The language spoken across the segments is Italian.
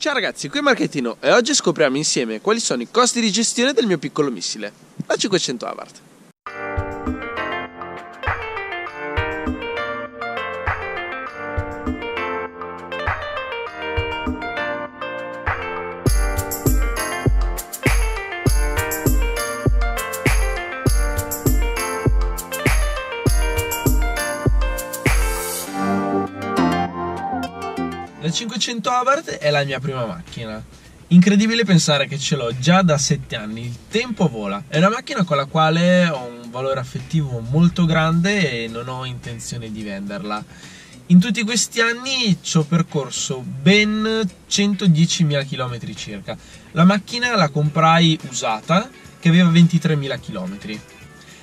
Ciao ragazzi, qui è Marchettino e oggi scopriamo insieme quali sono i costi di gestione del mio piccolo missile, la 500 Abarth. La 500 Abarth è la mia prima macchina. Incredibile pensare che ce l'ho già da 7 anni, il tempo vola. È una macchina con la quale ho un valore affettivo molto grande e non ho intenzione di venderla. In tutti questi anni ci ho percorso ben 110.000 km circa. La macchina la comprai usata, che aveva 23.000 km.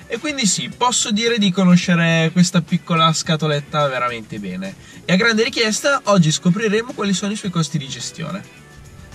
E quindi sì, posso dire di conoscere questa piccola scatoletta veramente bene. E a grande richiesta, oggi scopriremo quali sono i suoi costi di gestione.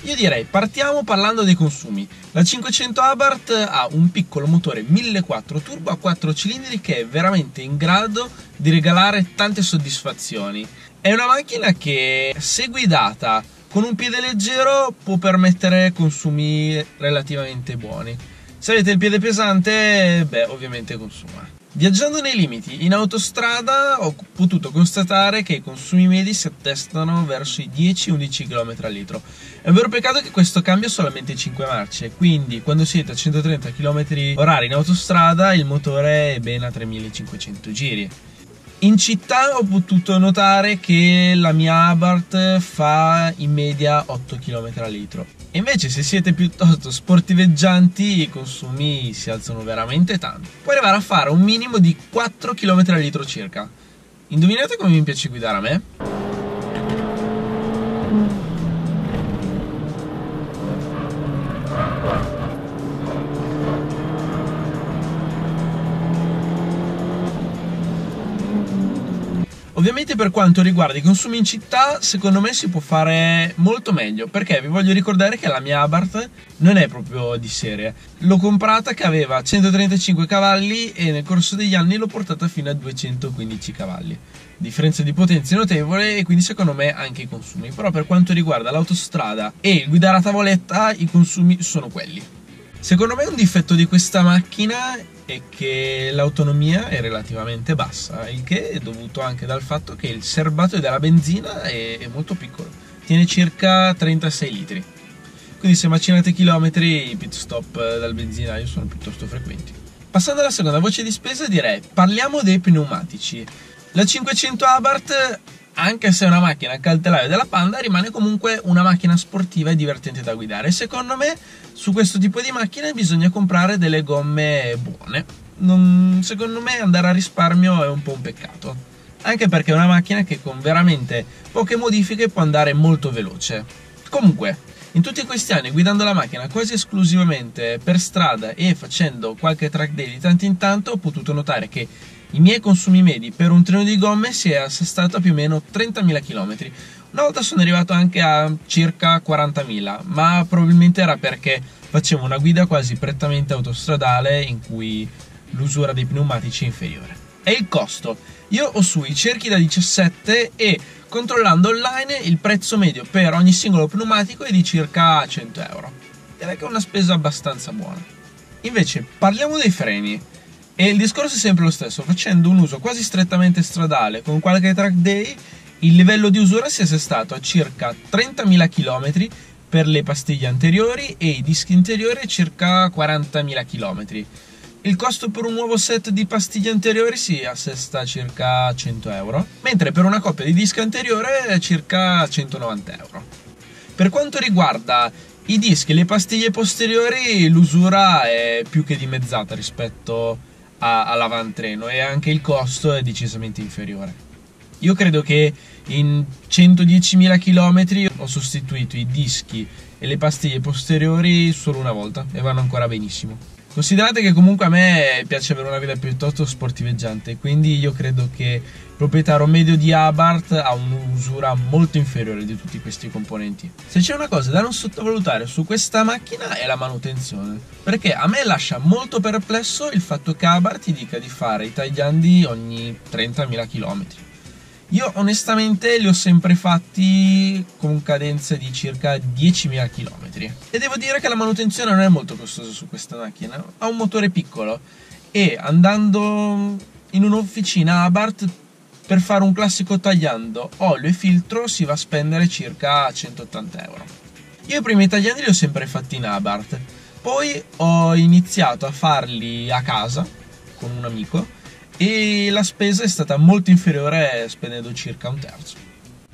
Io direi, partiamo parlando dei consumi. La 500 Abarth ha un piccolo motore 1.400 turbo a 4 cilindri che è veramente in grado di regalare tante soddisfazioni. È una macchina che, se guidata con un piede leggero, può permettere consumi relativamente buoni. Se avete il piede pesante, ovviamente consuma. Viaggiando nei limiti in autostrada ho potuto constatare che i consumi medi si attestano verso i 10-11 km al litro. È un vero peccato che questo cambia solamente 5 marce, quindi quando siete a 130 km/h in autostrada il motore è ben a 3500 giri. In città ho potuto notare che la mia Abarth fa in media 8 km al litro. E invece se siete piuttosto sportiveggianti i consumi si alzano veramente tanto. Puoi arrivare a fare un minimo di 4 km al litro circa. Indovinate come mi piace guidare a me? Ovviamente per quanto riguarda i consumi in città, secondo me si può fare molto meglio, perché vi voglio ricordare che la mia Abarth non è proprio di serie. L'ho comprata che aveva 135 cavalli e nel corso degli anni l'ho portata fino a 215 cavalli. Differenza di potenza notevole e quindi secondo me anche i consumi. Però per quanto riguarda l'autostrada e il guidare a tavoletta, i consumi sono quelli. Secondo me un difetto di questa macchina è che l'autonomia è relativamente bassa, il che è dovuto anche dal fatto che il serbatoio della benzina è molto piccolo, tiene circa 36 litri. Quindi se macinate chilometri i pit stop dal benzinaio sono piuttosto frequenti. Passando alla seconda voce di spesa direi, parliamo dei pneumatici. La 500 Abarth, anche se è una macchina al telaio della Panda, rimane comunque una macchina sportiva e divertente da guidare. Secondo me su questo tipo di macchine bisogna comprare delle gomme buone. Secondo me andare a risparmio è un po' un peccato, anche perché è una macchina che con veramente poche modifiche può andare molto veloce. Comunque, in tutti questi anni guidando la macchina quasi esclusivamente per strada e facendo qualche track day di tanto in tanto, ho potuto notare che i miei consumi medi per un treno di gomme si è assestato a più o meno 30.000 km. Una volta sono arrivato anche a circa 40.000, ma probabilmente era perché facevo una guida quasi prettamente autostradale in cui l'usura dei pneumatici è inferiore. E il costo? Io ho sui cerchi da 17 e controllando online il prezzo medio per ogni singolo pneumatico è di circa 100 euro. Direi che è una spesa abbastanza buona. Invece parliamo dei freni. E il discorso è sempre lo stesso, facendo un uso quasi strettamente stradale con qualche track day, il livello di usura si è assestato a circa 30.000 km per le pastiglie anteriori e i dischi interiori a circa 40.000 km. Il costo per un nuovo set di pastiglie anteriori si assesta a circa 100 euro, mentre per una coppia di dischi anteriore è circa 190 euro. Per quanto riguarda i dischi e le pastiglie posteriori, l'usura è più che dimezzata rispetto all'avantreno e anche il costo è decisamente inferiore. Io credo che in 110.000 km ho sostituito i dischi e le pastiglie posteriori solo una volta e vanno ancora benissimo. Considerate che comunque a me piace avere una guida piuttosto sportiveggiante, quindi io credo che il proprietario medio di Abarth ha un'usura molto inferiore di tutti questi componenti. Se c'è una cosa da non sottovalutare su questa macchina è la manutenzione, perché a me lascia molto perplesso il fatto che Abarth ti dica di fare i tagliandi ogni 30.000 km. Io onestamente li ho sempre fatti con cadenza di circa 10.000 km e devo dire che la manutenzione non è molto costosa su questa macchina. Ha un motore piccolo e andando in un'officina Abarth per fare un classico tagliando olio e filtro si va a spendere circa 180 euro. Io i primi tagliandi li ho sempre fatti in Abarth, poi ho iniziato a farli a casa con un amico e la spesa è stata molto inferiore, spendendo circa un terzo.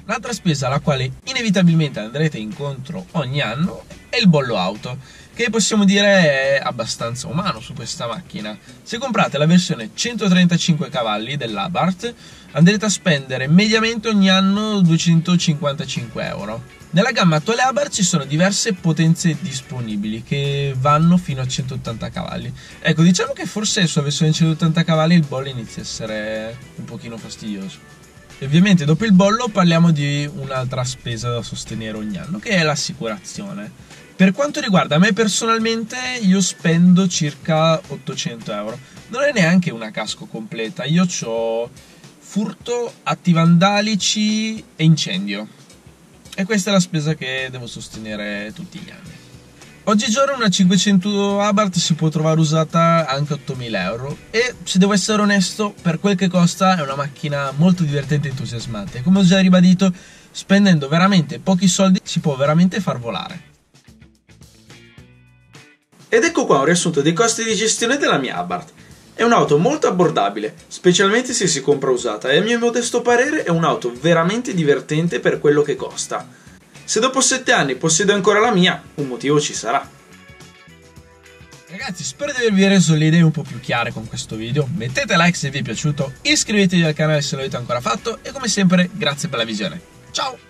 L'altra spesa alla quale inevitabilmente andrete incontro ogni anno è il bollo auto, che possiamo dire è abbastanza umano su questa macchina. Se comprate la versione 135 cavalli dell'Abarth andrete a spendere mediamente ogni anno 255 euro. Nella gamma attuale Abarth ci sono diverse potenze disponibili che vanno fino a 180 cavalli. Ecco, diciamo che forse sulla versione 180 cavalli il bollo inizia a essere un pochino fastidioso. E ovviamente dopo il bollo parliamo di un'altra spesa da sostenere ogni anno, che è l'assicurazione. Per quanto riguarda me personalmente, io spendo circa 800 euro. Non è neanche una casco completa, io ho furto, atti vandalici e incendio. E questa è la spesa che devo sostenere tutti gli anni. Oggigiorno una 500 Abarth si può trovare usata anche 8.000 euro e, se devo essere onesto, per quel che costa è una macchina molto divertente e entusiasmante. Come ho già ribadito, spendendo veramente pochi soldi si può veramente far volare. Ed ecco qua un riassunto dei costi di gestione della mia Abarth. È un'auto molto abbordabile, specialmente se si compra usata, e a mio modesto parere è un'auto veramente divertente per quello che costa. Se dopo 7 anni possiedo ancora la mia, un motivo ci sarà. Ragazzi, spero di avervi reso le idee un po' più chiare con questo video. Mettete like se vi è piaciuto, iscrivetevi al canale se non l'avete ancora fatto e come sempre grazie per la visione. Ciao!